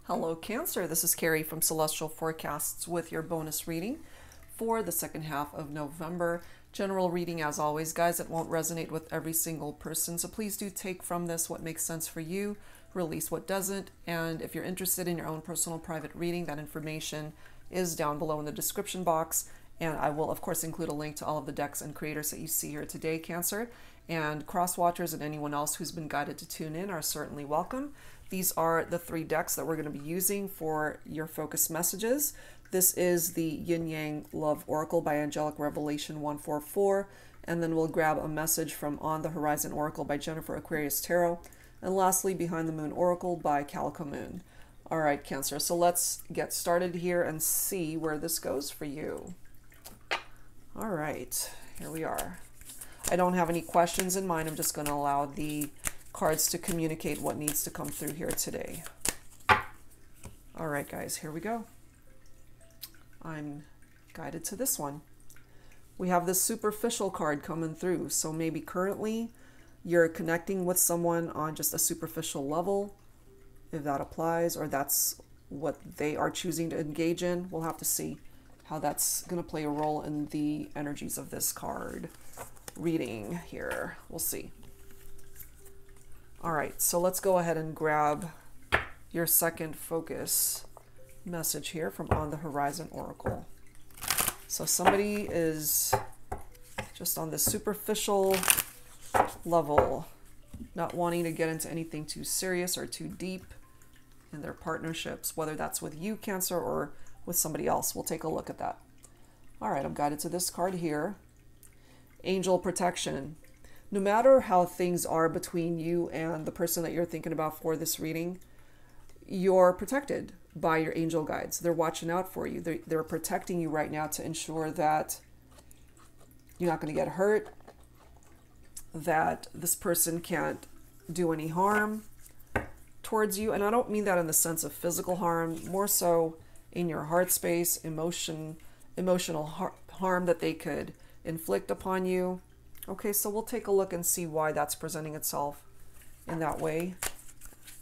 Hello Cancer, this is Carrie from Celestial Forecasts with your bonus reading for the second half of November. General reading as always, guys. It won't resonate with every single person, so please do take from this what makes sense for you, release what doesn't, and if you're interested in your own personal private reading, that information is down below in the description box, and I will of course include a link to all of the decks and creators that you see here today, Cancer. And cross-watchers and anyone else who's been guided to tune in are certainly welcome. These are the 3 decks that we're going to be using for your focus messages. This is the Yin Yang Love Oracle by Angelic Revelation 144. And then we'll grab a message from On the Horizon Oracle by Jennifer Aquarius Tarot. And lastly, Behind the Moon Oracle by Calico Moon. All right, Cancer. So let's get started here and see where this goes for you. All right, here we are. I don't have any questions in mind. I'm just going to allow the cards to communicate what needs to come through here today. All right, guys, here we go. I'm guided to this one. We have this superficial card coming through. So maybe currently you're connecting with someone on just a superficial level, if that applies, or that's what they are choosing to engage in. We'll have to see how that's going to play a role in the energies of this card reading here. We'll see. All right, so let's go ahead and grab your second focus message here from On the Horizon Oracle. So somebody is just on the superficial level, not wanting to get into anything too serious or too deep in their partnerships, whether that's with you, Cancer, or with somebody else. We'll take a look at that. All right, I'm guided to this card here. Angel protection. No matter how things are between you and the person that you're thinking about for this reading, you're protected by your angel guides. They're watching out for you. They're protecting you right now to ensure that you're not going to get hurt, that this person can't do any harm towards you. And I don't mean that in the sense of physical harm, more so in your heart space, emotional harm that they could inflict upon you. Okay, so we'll take a look and see why that's presenting itself in that way.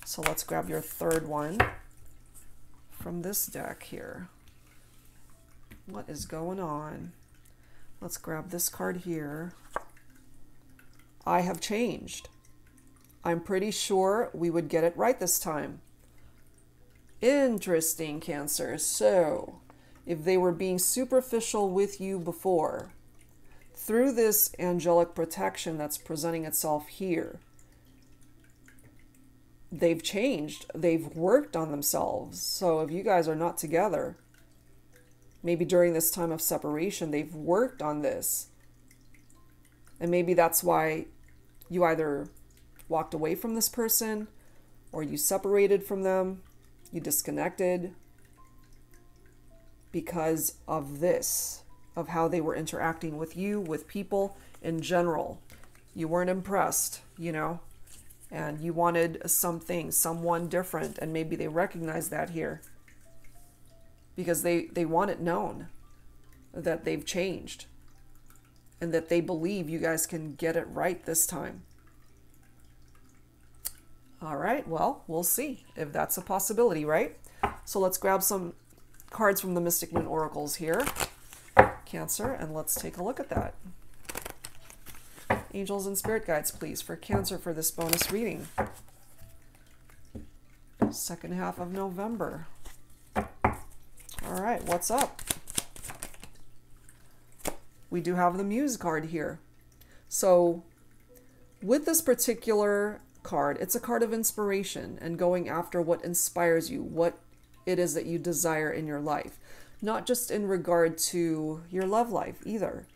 So let's grab your third one from this deck here. What is going on? Let's grab this card here. I have changed. I'm pretty sure we would get it right this time. Interesting, Cancer. So if they were being superficial with you before, through this angelic protection that's presenting itself here, they've changed. They've worked on themselves. So if you guys are not together, maybe during this time of separation, they've worked on this. And maybe that's why you either walked away from this person or you separated from them, you disconnected because of this, of how they were interacting with you, with people in general. You weren't impressed, you know, and you wanted something, someone different, and maybe they recognize that here because they want it known that they've changed and that they believe you guys can get it right this time. All right, well, we'll see if that's a possibility, right? So let's grab some cards from the Mystic Moon Oracles here, Cancer, and let's take a look at that. Angels and spirit guides, please, for Cancer for this bonus reading. Second half of November. All right, what's up? We do have the Muse card here. So with this particular card, it's a card of inspiration and going after what inspires you, what it is that you desire in your life. Not just in regard to your love life either.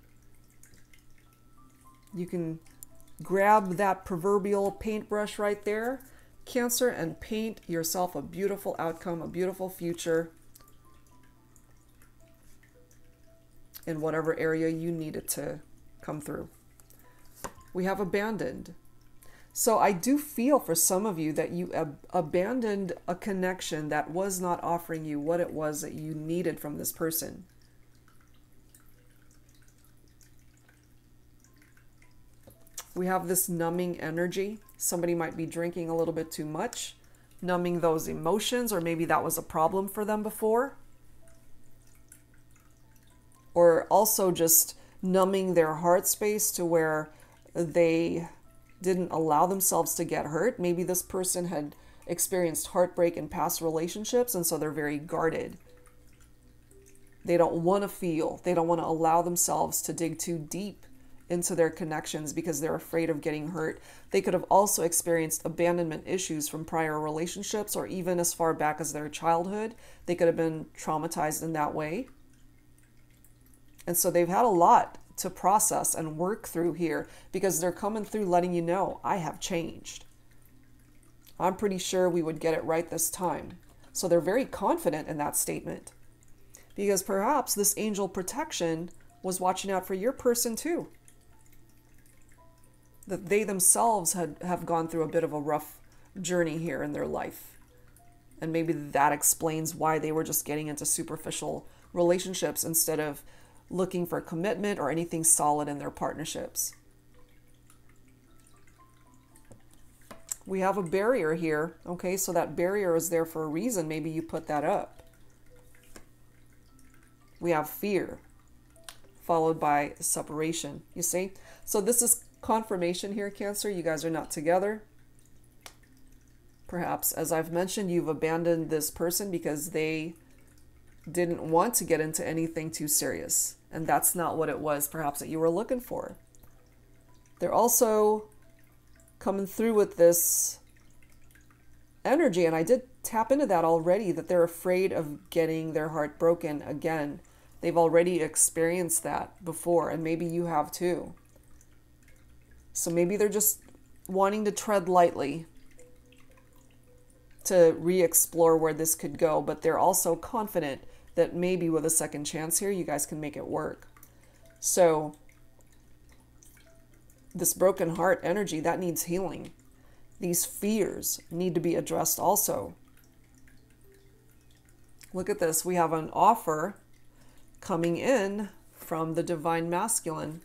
You can grab that proverbial paintbrush right there, Cancer, and paint yourself a beautiful outcome, a beautiful future in whatever area you need it to come through. We have abandoned. So I do feel for some of you that you abandoned a connection that was not offering you what it was that you needed from this person. We have this numbing energy. Somebody might be drinking a little bit too much. numbing those emotions, or maybe that was a problem for them before. Or also just numbing their heart space to where they didn't allow themselves to get hurt. Maybe this person had experienced heartbreak in past relationships, and so they're very guarded. They don't want to feel, they don't want to allow themselves to dig too deep into their connections because they're afraid of getting hurt. They could have also experienced abandonment issues from prior relationships, or even as far back as their childhood. They could have been traumatized in that way. And so they've had a lot to process and work through here, because they're coming through letting you know, I have changed. I'm pretty sure we would get it right this time. So they're very confident in that statement, because perhaps this angel protection was watching out for your person too. That they themselves have gone through a bit of a rough journey here in their life. And maybe that explains why they were just getting into superficial relationships instead of looking for commitment or anything solid in their partnerships. We have a barrier here, okay? So that barrier is there for a reason. Maybe you put that up. We have fear, followed by separation, you see? So this is confirmation here, Cancer. You guys are not together. Perhaps, as I've mentioned, you've abandoned this person because they didn't want to get into anything too serious. And that's not what it was, perhaps, that you were looking for. They're also coming through with this energy, and I did tap into that already, that they're afraid of getting their heart broken again. They've already experienced that before, and maybe you have too. So maybe they're just wanting to tread lightly to re-explore where this could go, but they're also confident that maybe with a second chance here, you guys can make it work. So this broken heart energy, that needs healing. These fears need to be addressed also. Look at this. We have an offer coming in from the divine masculine.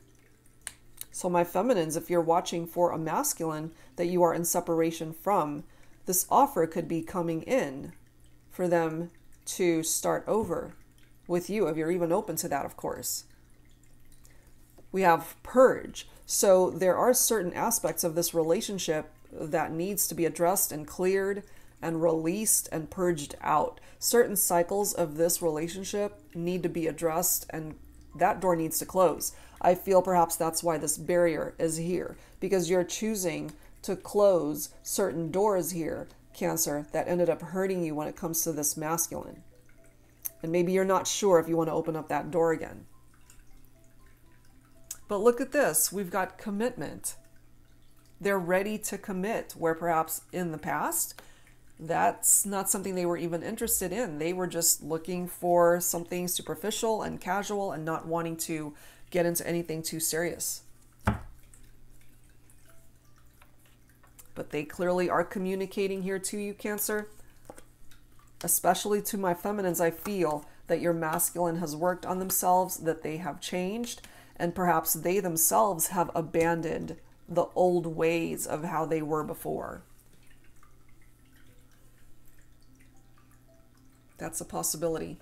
So my feminines, if you're watching for a masculine that you are in separation from, this offer could be coming in for them to start over with you, if you're even open to that, of course. We have purge. So there are certain aspects of this relationship that needs to be addressed and cleared and released and purged out. Certain cycles of this relationship need to be addressed, and that door needs to close. I feel perhaps that's why this barrier is here, because you're choosing to close certain doors here, Cancer, that ended up hurting you when it comes to this masculine. And maybe you're not sure if you want to open up that door again. But look at this. We've got commitment. They're ready to commit, where perhaps in the past, that's not something they were even interested in. They were just looking for something superficial and casual and not wanting to get into anything too serious. But they clearly are communicating here to you, Cancer. Especially to my feminines, I feel that your masculine has worked on themselves, that they have changed, and perhaps they themselves have abandoned the old ways of how they were before. That's a possibility.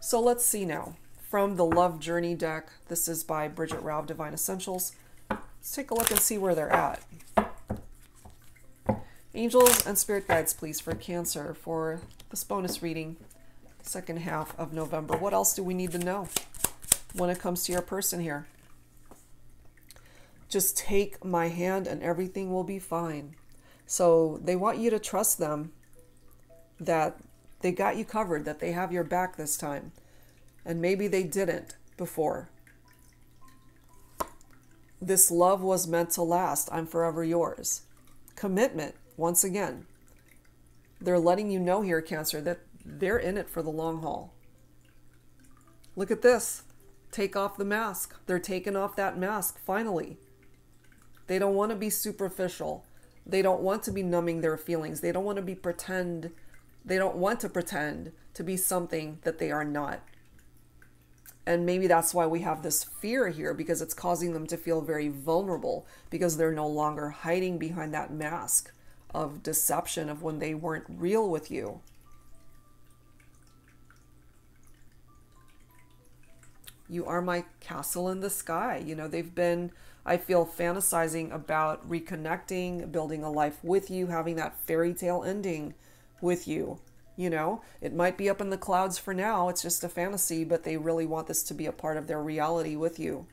So let's see now. From the Love Journey deck, this is by Bridget Rao, Divine Essentials. Let's take a look and see where they're at. Angels and spirit guides, please, for Cancer, for this bonus reading, second half of November. What else do we need to know when it comes to your person here? Just take my hand and everything will be fine. So they want you to trust them, that they got you covered, that they have your back this time. And maybe they didn't before. This love was meant to last. I'm forever yours. Commitment, once again. They're letting you know here, Cancer, that they're in it for the long haul. Look at this. Take off the mask. They're taking off that mask, finally. They don't want to be superficial. They don't want to be numbing their feelings. They don't want to be pretend. They don't want to pretend to be something that they are not. And maybe that's why we have this fear here, because it's causing them to feel very vulnerable, because they're no longer hiding behind that mask of deception, of when they weren't real with you. You are my castle in the sky. You know, they've been, I feel, fantasizing about reconnecting, building a life with you, having that fairy tale ending with you. You know, it might be up in the clouds for now. It's just a fantasy, but they really want this to be a part of their reality with you.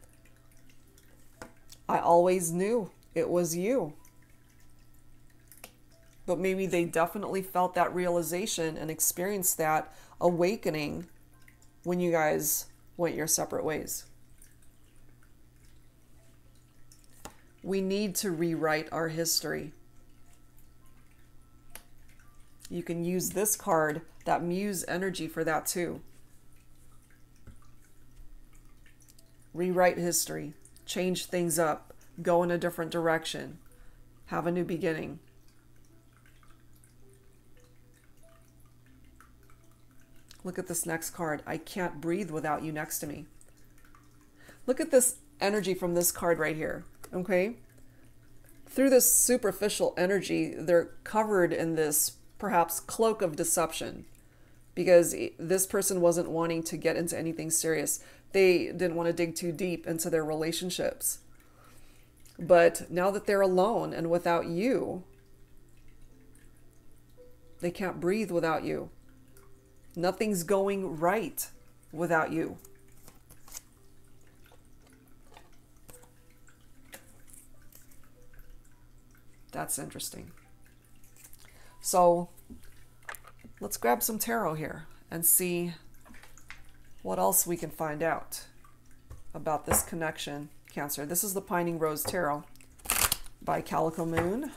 I always knew it was you. But maybe they definitely felt that realization and experienced that awakening when you guys went your separate ways. We need to rewrite our history. You can use this card, that Muse energy, for that too. Rewrite history, change things up, go in a different direction, have a new beginning. Look at this next card. I can't breathe without you next to me. Look at this energy from this card right here, okay? Through this superficial energy, they're covered in this perhaps cloak of deception, because this person wasn't wanting to get into anything serious. They didn't want to dig too deep into their relationships. But now that they're alone and without you, they can't breathe without you. Nothing's going right without you. That's interesting. So let's grab some tarot here and see what else we can find out about this connection, Cancer. This is the Pining Rose Tarot by Calico Moon.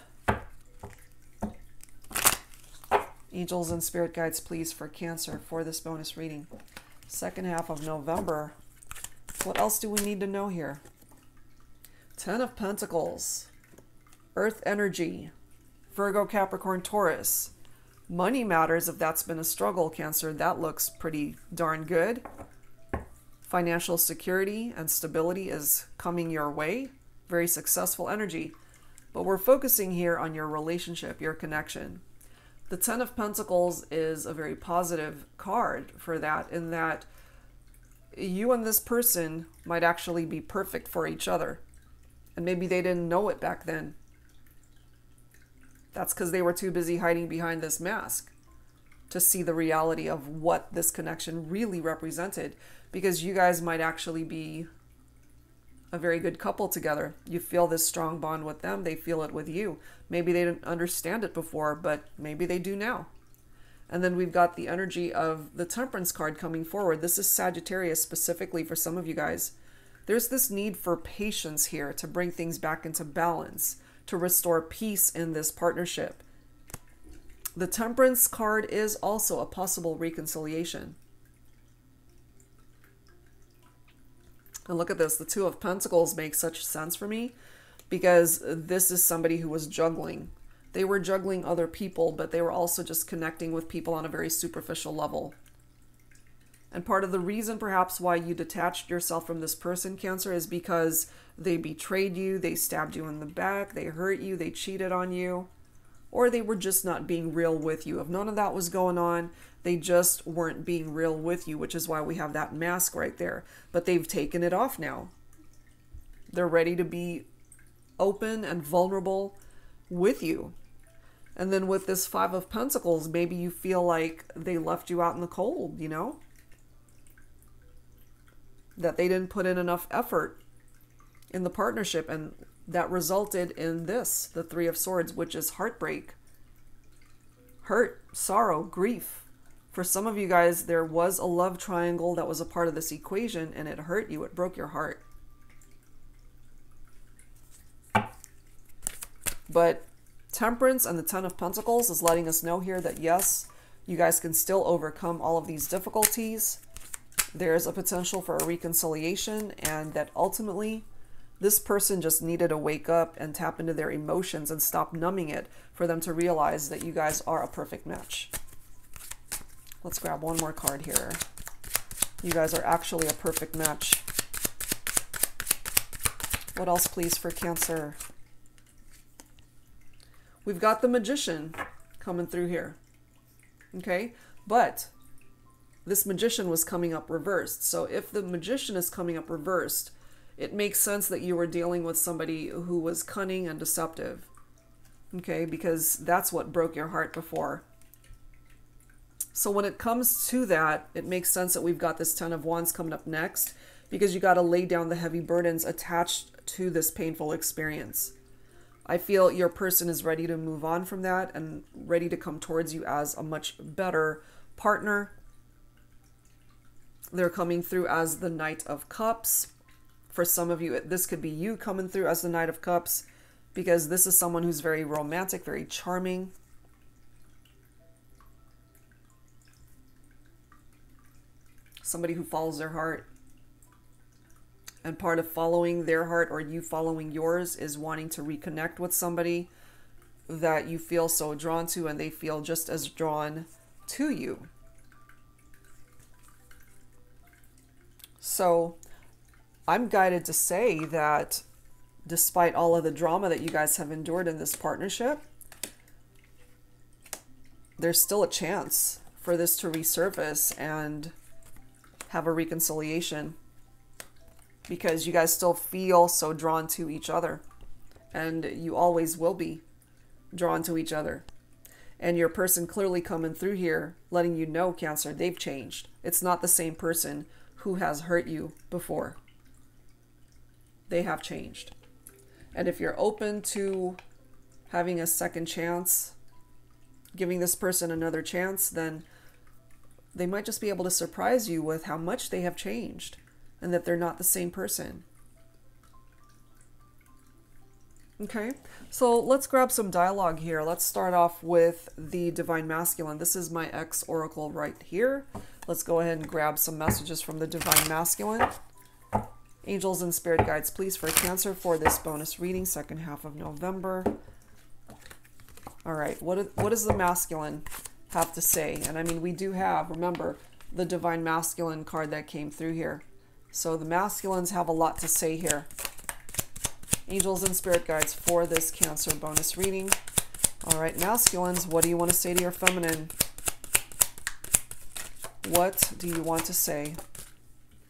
Angels and spirit guides, please, for Cancer for this bonus reading. Second half of November. What else do we need to know here? Ten of Pentacles. Earth energy. Virgo, Capricorn, Taurus. Money matters, if that's been a struggle, Cancer. That looks pretty darn good. Financial security and stability is coming your way. Very successful energy. But we're focusing here on your relationship, your connection. The Ten of Pentacles is a very positive card for that, in that you and this person might actually be perfect for each other. And maybe they didn't know it back then. That's because they were too busy hiding behind this mask to see the reality of what this connection really represented. Because you guys might actually be a very good couple together. You feel this strong bond with them. They feel it with you. Maybe they didn't understand it before, but maybe they do now. And then we've got the energy of the Temperance card coming forward. This is Sagittarius specifically for some of you guys. There's this need for patience here to bring things back into balance, to restore peace in this partnership. The Temperance card is also a possible reconciliation. And look at this. The Two of Pentacles makes such sense for me, because this is somebody who was juggling. They were juggling other people, but they were also just connecting with people on a very superficial level. And part of the reason perhaps why you detached yourself from this person, Cancer, is because they betrayed you, they stabbed you in the back, they hurt you, they cheated on you, or they were just not being real with you. If none of that was going on, they just weren't being real with you, which is why we have that mask right there. But they've taken it off now. They're ready to be open and vulnerable with you. And then with this Five of Pentacles, maybe you feel like they left you out in the cold, you know? That they didn't put in enough effort in the partnership, and that resulted in this, the Three of Swords, which is heartbreak, hurt, sorrow, grief. For some of you guys, there was a love triangle that was a part of this equation, and it hurt you. It broke your heart. But Temperance and the Ten of Pentacles is letting us know here that yes, you guys can still overcome all of these difficulties. There's a potential for a reconciliation, and that ultimately this person just needed to wake up and tap into their emotions and stop numbing it for them to realize that you guys are a perfect match. Let's grab one more card here. You guys are actually a perfect match. What else, please, for Cancer? we've got the Magician coming through here. Okay, but this Magician was coming up reversed. So if the Magician is coming up reversed, it makes sense that you were dealing with somebody who was cunning and deceptive. Okay, because that's what broke your heart before. So when it comes to that, it makes sense that we've got this Ten of Wands coming up next, because you got to lay down the heavy burdens attached to this painful experience. I feel your person is ready to move on from that and ready to come towards you as a much better partner. They're coming through as the Knight of Cups. For some of you, this could be you coming through as the Knight of Cups, because this is someone who's very romantic, very charming. Somebody who follows their heart. And part of following their heart, or you following yours, is wanting to reconnect with somebody that you feel so drawn to and they feel just as drawn to you. So I'm guided to say that despite all of the drama that you guys have endured in this partnership, there's still a chance for this to resurface and have a reconciliation, because you guys still feel so drawn to each other, and you always will be drawn to each other. And your person clearly coming through here, letting you know, Cancer, they've changed. It's not the same person who has hurt you before. They have changed. And if you're open to having a second chance, giving this person another chance, then they might just be able to surprise you with how much they have changed and that they're not the same person. Okay, so let's grab some dialogue here. Let's start off with the Divine Masculine. This is my ex oracle right here. Let's go ahead and grab some messages from the Divine Masculine. Angels and spirit guides, please, for Cancer for this bonus reading, second half of November. All right, what does the masculine have to say? And I mean, we do have, remember, the Divine Masculine card that came through here. So the masculines have a lot to say here. Angels and spirit guides for this Cancer bonus reading. All right, masculines, what do you want to say to your feminine? What do you want to say?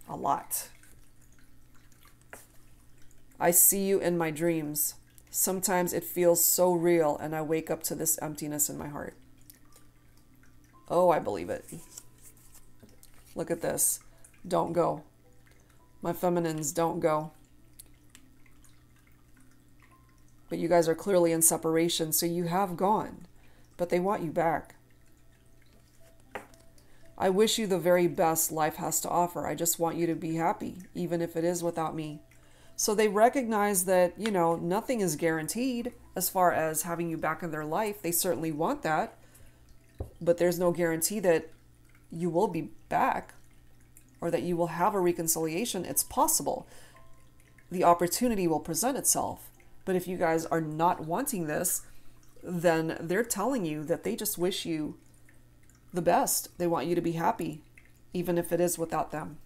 A lot. I see you in my dreams. Sometimes it feels so real and I wake up to this emptiness in my heart. Oh, I believe it. Look at this. Don't go. My feminines, don't go. But you guys are clearly in separation, so you have gone. But they want you back. I wish you the very best life has to offer. I just want you to be happy, even if it is without me. So they recognize that, you know, nothing is guaranteed as far as having you back in their life. They certainly want that, but there's no guarantee that you will be back or that you will have a reconciliation. It's possible. The opportunity will present itself. But if you guys are not wanting this, then they're telling you that they just wish you the best. They want you to be happy, even if it is without them.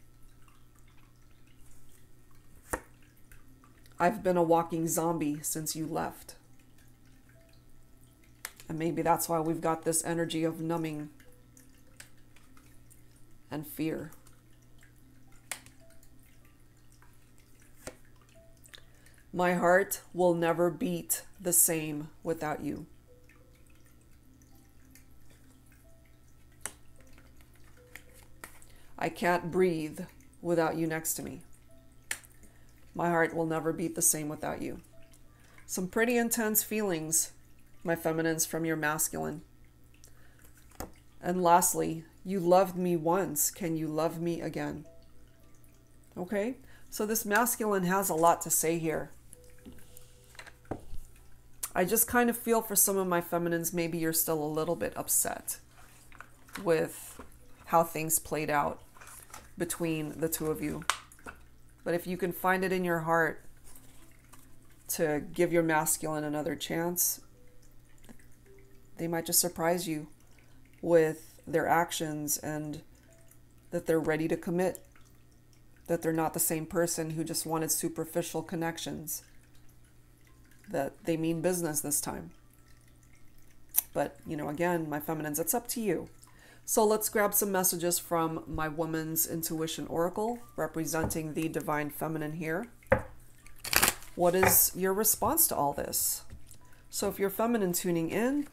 I've been a walking zombie since you left. And maybe that's why we've got this energy of numbing and fear. My heart will never beat the same without you. I can't breathe without you next to me. My heart will never beat the same without you. Some pretty intense feelings, my feminines, from your masculine. And lastly, you loved me once. Can you love me again? Okay, so this masculine has a lot to say here. I just kind of feel for some of my feminines, maybe you're still a little bit upset with how things played out between the two of you. But if you can find it in your heart to give your masculine another chance, they might just surprise you with their actions and that they're ready to commit, that they're not the same person who just wanted superficial connections, that they mean business this time. But, you know, again, my feminines, it's up to you. So let's grab some messages from my Woman's Intuition Oracle, representing the Divine Feminine here. What is your response to all this? So if you're feminine tuning in,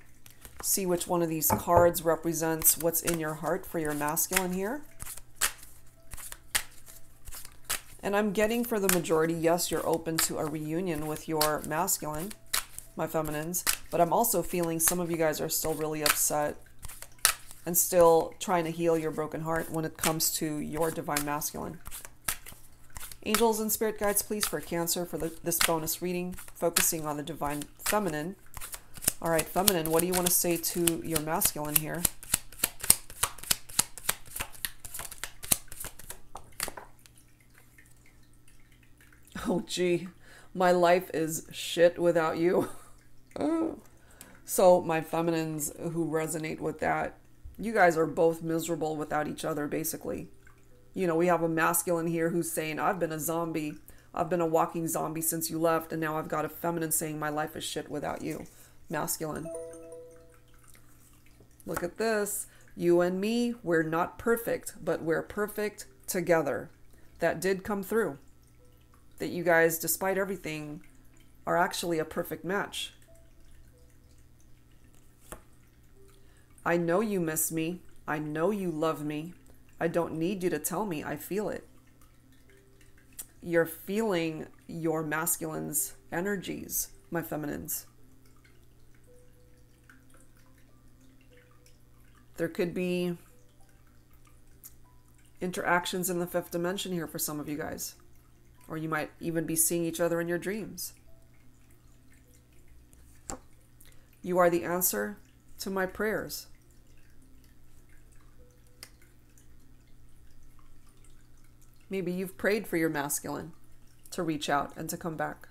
see which one of these cards represents what's in your heart for your masculine here. And I'm getting for the majority, yes, you're open to a reunion with your masculine, my feminines, but I'm also feeling some of you guys are still really upset and still trying to heal your broken heart when it comes to your divine masculine. Angels and spirit guides, please, for Cancer, for this bonus reading, focusing on the divine feminine. All right, feminine, what do you want to say to your masculine here? Oh, gee, my life is shit without you. So my feminines who resonate with that, you guys are both miserable without each other, basically. You know, we have a masculine here who's saying, I've been a zombie. I've been a walking zombie since you left. And now I've got a feminine saying, my life is shit without you. Masculine. Look at this. You and me, we're not perfect, but we're perfect together. That did come through. That you guys, despite everything, are actually a perfect match. I know you miss me. I know you love me. I don't need you to tell me. I feel it. You're feeling your masculine's energies, my feminines. There could be interactions in the fifth dimension here for some of you guys. Or you might even be seeing each other in your dreams. You are the answer to my prayers. Maybe you've prayed for your masculine to reach out and to come back.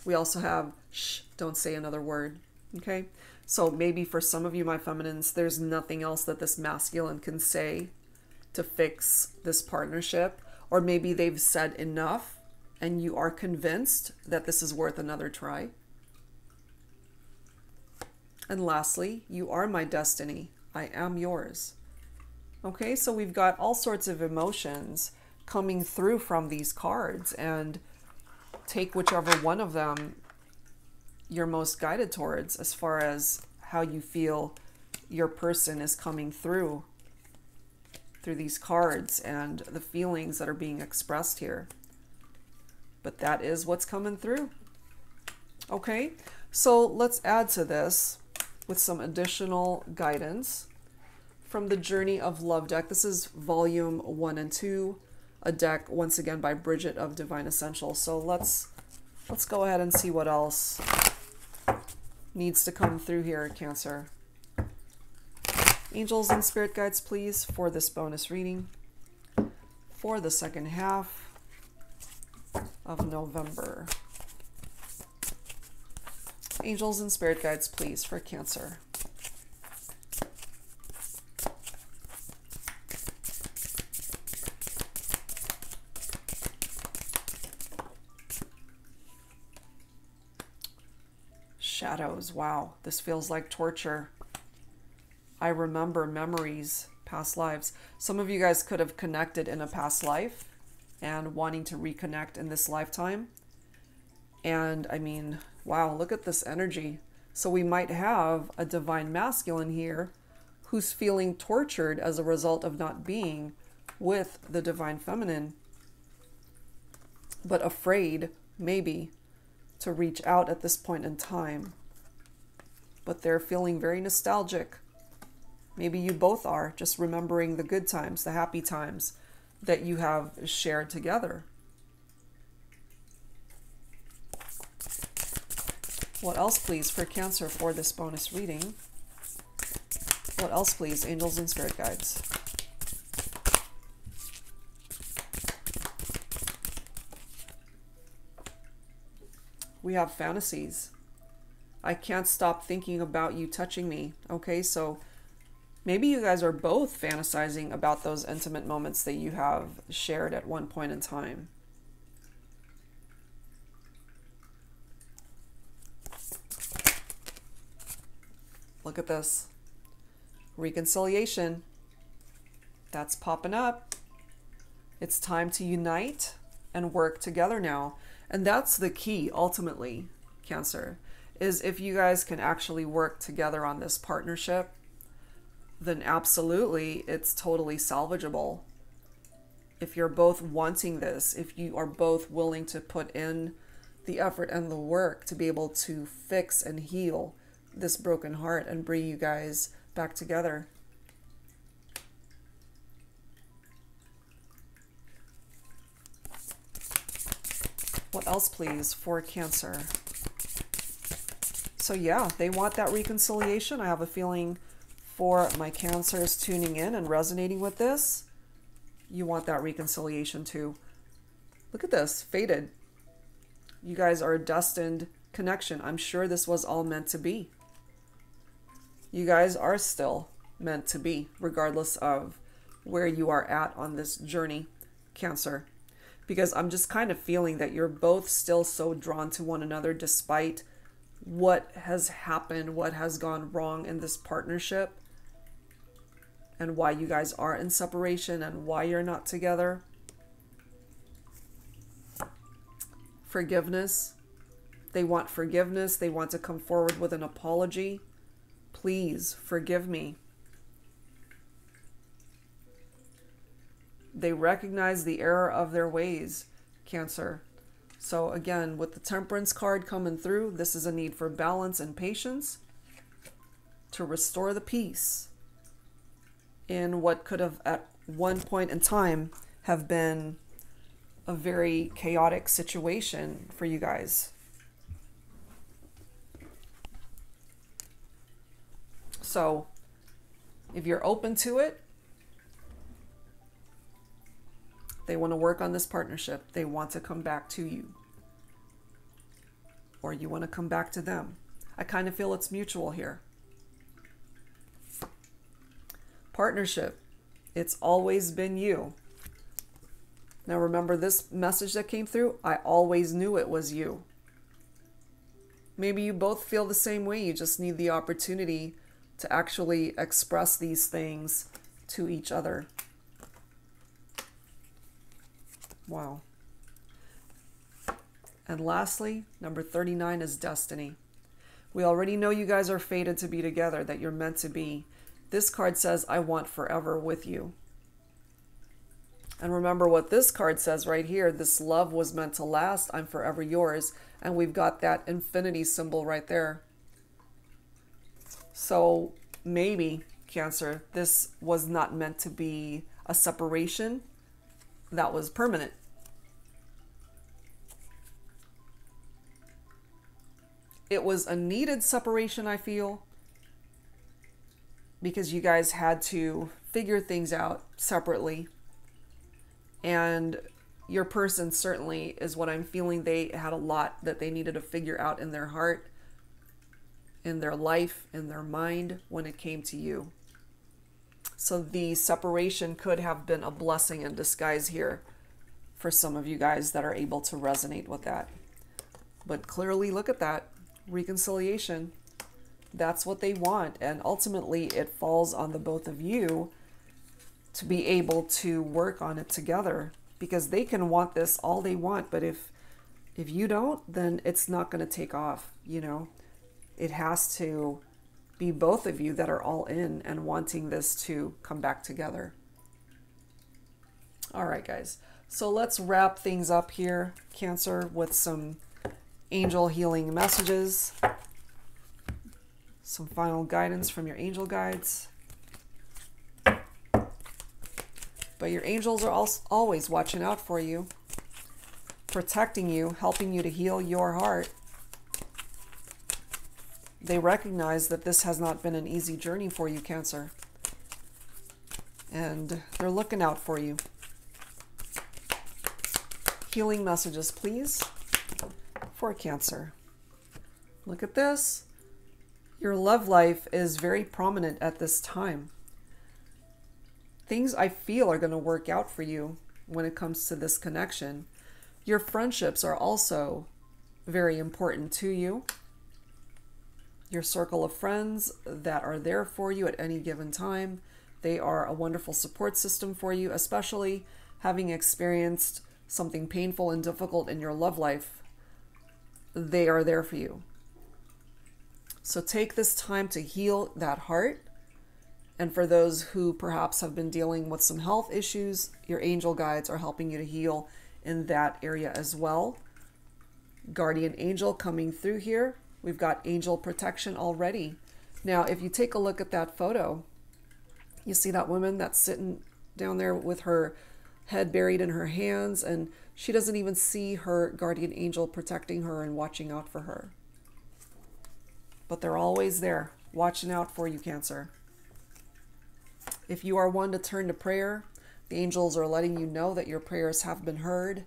We also have, shh, don't say another word. Okay? So maybe for some of you, my feminines, there's nothing else that this masculine can say to fix this partnership. Or maybe they've said enough and you are convinced that this is worth another try. And lastly, you are my destiny. I am yours. Okay, so we've got all sorts of emotions coming through from these cards, and take whichever one of them you're most guided towards as far as how you feel your person is coming through these cards and the feelings that are being expressed here. But that is what's coming through. Okay, so let's add to this with some additional guidance from the Journey of Love deck. This is volume 1 and 2, a deck once again by Bridget of Divine Essentials. So let's go ahead and see what else needs to come through here, Cancer. Angels and spirit guides, please, for this bonus reading for the second half of November. Angels and spirit guides, please, for Cancer. Shadows. Wow, this feels like torture. I remember memories, past lives. Some of you guys could have connected in a past life and wanting to reconnect in this lifetime. And I mean, wow, look at this energy. So we might have a divine masculine here who's feeling tortured as a result of not being with the divine feminine, but afraid, maybe, to reach out at this point in time. But they're feeling very nostalgic. Maybe you both are, just remembering the good times, the happy times that you have shared together. What else, please, for Cancer for this bonus reading? What else, please, angels and spirit guides? We have fantasies. I can't stop thinking about you touching me. Okay, so maybe you guys are both fantasizing about those intimate moments that you have shared at one point in time. Look at this. Reconciliation. That's popping up. It's time to unite and work together now. And that's the key, ultimately, Cancer, is if you guys can actually work together on this partnership, then absolutely it's totally salvageable. If you're both wanting this, if you are both willing to put in the effort and the work to be able to fix and heal this broken heart and bring you guys back together. What else, please, for Cancer? So yeah, they want that reconciliation. I have a feeling for my Cancers tuning in and resonating with this, you want that reconciliation too. Look at this, fated. You guys are a destined connection. I'm sure this was all meant to be. You guys are still meant to be, regardless of where you are at on this journey, Cancer. Because I'm just kind of feeling that you're both still so drawn to one another despite what has happened, what has gone wrong in this partnership, and why you guys are in separation and why you're not together. Forgiveness. They want forgiveness. They want to come forward with an apology. Please forgive me. They recognize the error of their ways, Cancer. So again, with the Temperance card coming through, this is a need for balance and patience to restore the peace in what could have at one point in time have been a very chaotic situation for you guys. So if you're open to it, they want to work on this partnership. They want to come back to you. Or you want to come back to them. I kind of feel it's mutual here. Partnership. It's always been you. Now remember this message that came through? I always knew it was you. Maybe you both feel the same way. You just need the opportunity to actually express these things to each other. Wow. And lastly, number 39 is destiny. We already know you guys are fated to be together, that you're meant to be. This card says, I want forever with you. And remember what this card says right here. This love was meant to last. I'm forever yours. And we've got that infinity symbol right there. So maybe, Cancer, this was not meant to be a separation that was permanent. It was a needed separation, I feel, because you guys had to figure things out separately. And your person certainly is what I'm feeling. They had a lot that they needed to figure out in their heart, in their life, in their mind when it came to you. So the separation could have been a blessing in disguise here for some of you guys that are able to resonate with that. But clearly, look at that. Reconciliation. That's what they want. And ultimately, it falls on the both of you to be able to work on it together, because they can want this all they want. But if you don't, then it's not going to take off. You know, it has to be both of you that are all in and wanting this to come back together. All right, guys. So let's wrap things up here, Cancer, with some angel healing messages. Some final guidance from your angel guides. But your angels are always watching out for you, protecting you, helping you to heal your heart. They recognize that this has not been an easy journey for you, Cancer. And they're looking out for you. Healing messages, please, for Cancer. Look at this. Your love life is very prominent at this time. Things I feel are going to work out for you when it comes to this connection. Your friendships are also very important to you. your circle of friends that are there for you at any given time. They are a wonderful support system for you, especially having experienced something painful and difficult in your love life. They are there for you. So take this time to heal that heart. And for those who perhaps have been dealing with some health issues, your angel guides are helping you to heal in that area as well. Guardian angel coming through here. We've got angel protection already. Now, if you take a look at that photo, you see that woman that's sitting down there with her head buried in her hands, and she doesn't even see her guardian angel protecting her and watching out for her. But they're always there, watching out for you, Cancer. If you are one to turn to prayer, the angels are letting you know that your prayers have been heard,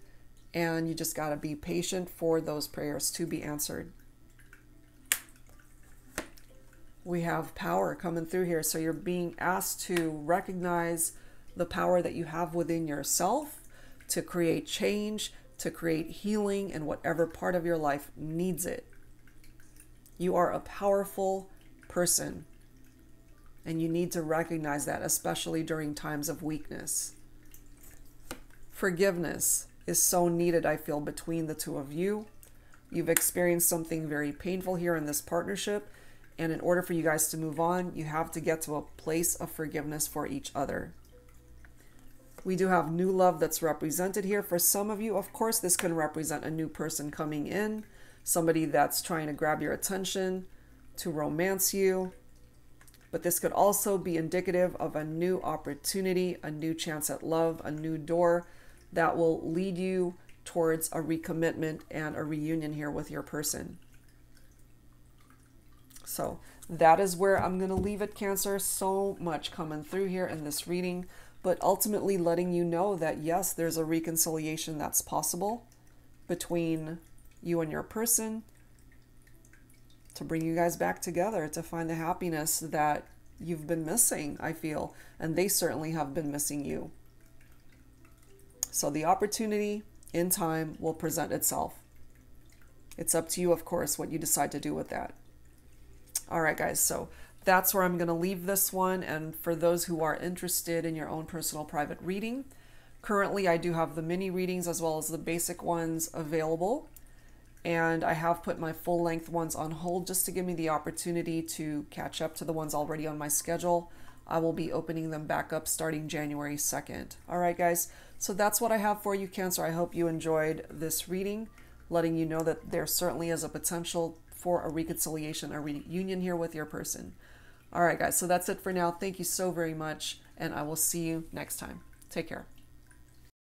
and you just got to be patient for those prayers to be answered. We have power coming through here, so you're being asked to recognize the power that you have within yourself to create change, to create healing in whatever part of your life needs it. You are a powerful person, and you need to recognize that, especially during times of weakness. Forgiveness is so needed, I feel, between the two of you. You've experienced something very painful here in this partnership, and in order for you guys to move on, you have to get to a place of forgiveness for each other. We do have new love that's represented here. For some of you, of course, this can represent a new person coming in, somebody that's trying to grab your attention, to romance you. But this could also be indicative of a new opportunity, a new chance at love, a new door that will lead you towards a recommitment and a reunion here with your person. So that is where I'm going to leave it, Cancer. So much coming through here in this reading, but ultimately letting you know that yes, there's a reconciliation that's possible between you and your person to bring you guys back together, to find the happiness that you've been missing, I feel, and they certainly have been missing you. So the opportunity in time will present itself. It's up to you, of course, what you decide to do with that. All right, guys, so that's where I'm going to leave this one. And for those who are interested in your own personal private reading, currently I do have the mini readings as well as the basic ones available. And I have put my full-length ones on hold just to give me the opportunity to catch up to the ones already on my schedule. I will be opening them back up starting January 2nd. All right, guys, so that's what I have for you, Cancer. I hope you enjoyed this reading, letting you know that there certainly is a potential for a reconciliation, a reunion here with your person. All right, guys, so that's it for now. Thank you so very much, and I will see you next time. Take care.